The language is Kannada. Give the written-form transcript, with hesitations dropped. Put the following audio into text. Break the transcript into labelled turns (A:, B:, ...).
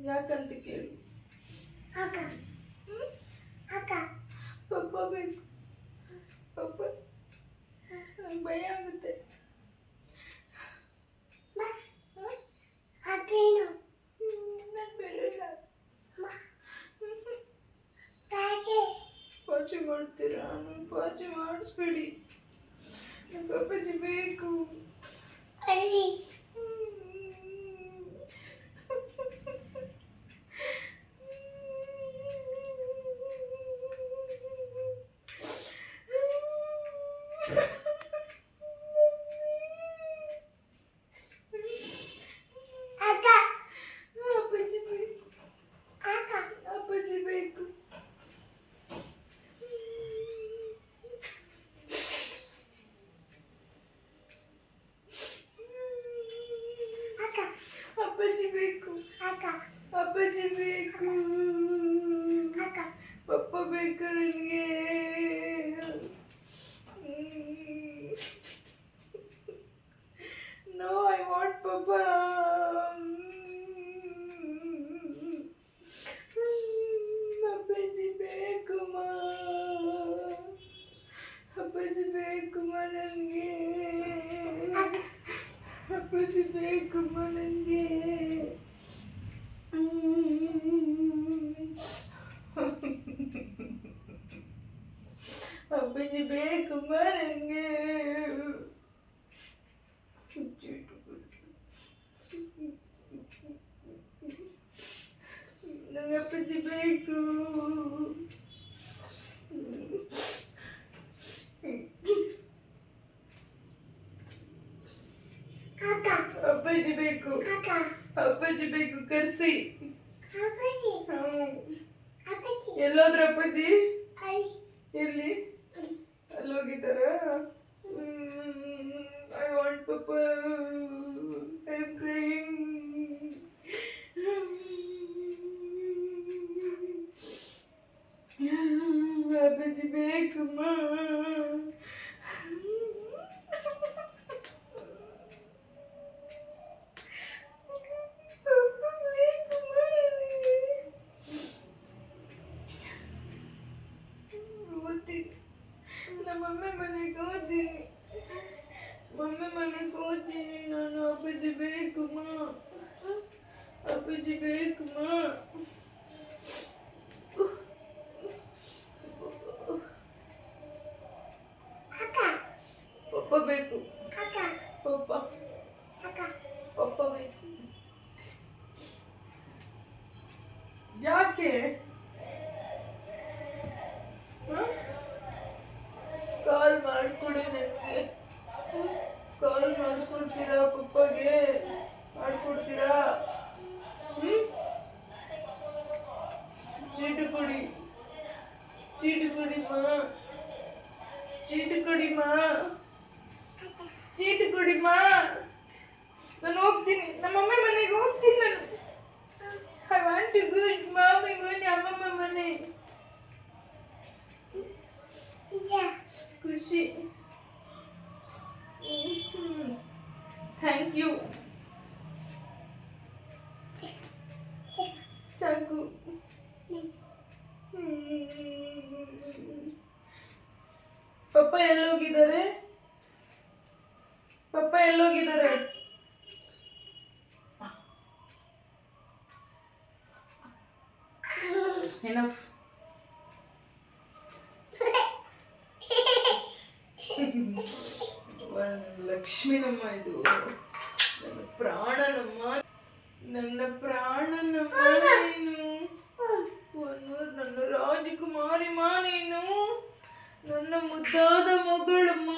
A: ಯಾಕಂತ ಕೇಳು. ಪಪ್ಪ ಬೇಕು. ಪಪ್ಪ ನಂಗೆ ಭಯ ಆಗುತ್ತೆ. ಪಾಚಿ ಮಾಡ್ತೀರಾ? ನಂಗೆ ಪಾಚಿ ಮಾಡಿಸ್ಬೇಡಿ. ನಂಗೆ ಅಪ್ಪಾಜಿ ಬೇಕು. ಅಪ್ಪಾಜಿ ಬೇಕು. ಅಪ್ಪಾಜಿ ಬೇಕು. ಅಪ್ಪಾಜಿ ಬೇಕು. ಪಪ್ಪ ಬೇಕು ನನಗೆ. ನೋ, ಐ ವಾಂಟ್ ಪಪ್ಪ. ಅಪ್ಪಾಜಿ ಬೇಕಮ್ಮ. ಅಪ್ಪಾಜಿ ಬೇಕಮ್ಮ ನನಗೆ. ಅಪ್ಪಾಜಿ ಬೇಕಮ್ಮ ನನಗೆ. ಅಪ್ಪಾಜಿ ಬೇಕಮ್ಮ ನನಗೆ. ನಂಗೆ ಅಪ್ಪಾಜಿ ಬೇಕು. ಅಪ್ಪಾಜಿ ಬೇಕು. ಅಪ್ಪಾಜಿ ಬೇಕು, ಕರ್ಸಿ. ಎಲ್ಲೋದ್ರ ಅಪ್ಪಾಜಿ? ಎಲ್ಲಿ? ಅಲ್ಲಿ ಹೋಗಿದ್ದಾರ? I want papa. I am crying. ಅಪ್ಪಾಜಿ ಬೇಕಮ್ಮ. ಮಮ್ಮಿ ಮನೆಗೆ ಹೋಗ್ತೀನಿ ನಾನು. ಅಪ್ಪಾಜಿ ಬೇಕಮ್ಮ. ಅಪ್ಪಾಜಿ ಬೇಕಮ್ಮ. ಪಪ್ಪ ಬೇಕು. ಪಪ್ಪ ಪಪ್ಪ ಬೇಕು. ಯಾಕೆ? ಕಾಲ್ ಮಾಡ್ಕೊಡಿ ನನಗೆ. ಕಾಲ್ ಮಾಡ್ಕೊಡ್ತೀರಾ? ಪಪ್ಪಗೆ ಮಾಡ್ಕೊಡ್ತೀರಾ? ಚೀಟಿ ಕೊಡಿ. ಚೀಟಿ ಕೊಡಿಮ್ಮ. ಚೀಟಿ ಕೊಡಿಮ್ಮ. ಚೀಟಿ ಕೊಡಿಮ್ಮ. ನಾನು ಹೋಗ್ತೀನಿ. ನಮ್ಮ ಮಮ್ಮಿ ಮನೆಗೆ ಹೋಗ್ತೀನಿ ನಾನು. I want to go mummy ಮನೆ, ಅಮ್ಮಮ್ಮ ಮನೆ. ಖುಷಿ. Thank you. ಸಾಕು. ಪಪ್ಪ ಎಲ್ಲೋಗಿದ್ದಾರೆ? ಪಪ್ಪ ಎಲ್ಲೋಗಿದ್ದಾರೆ? ಎನಫ್. ಲಕ್ಷ್ಮಿನಮ್ಮ, ಇದು ನನ್ನ ಪ್ರಾಣನಮ್ಮ. ನನ್ನ ಪ್ರಾಣನಮ್ಮ ನೀನು. ನನ್ನ ರಾಜಕುಮಾರಿ ಮಾ ನೀನು. ನನ್ನ ಮುದ್ದಾದ ಮಗಳಮ್ಮ.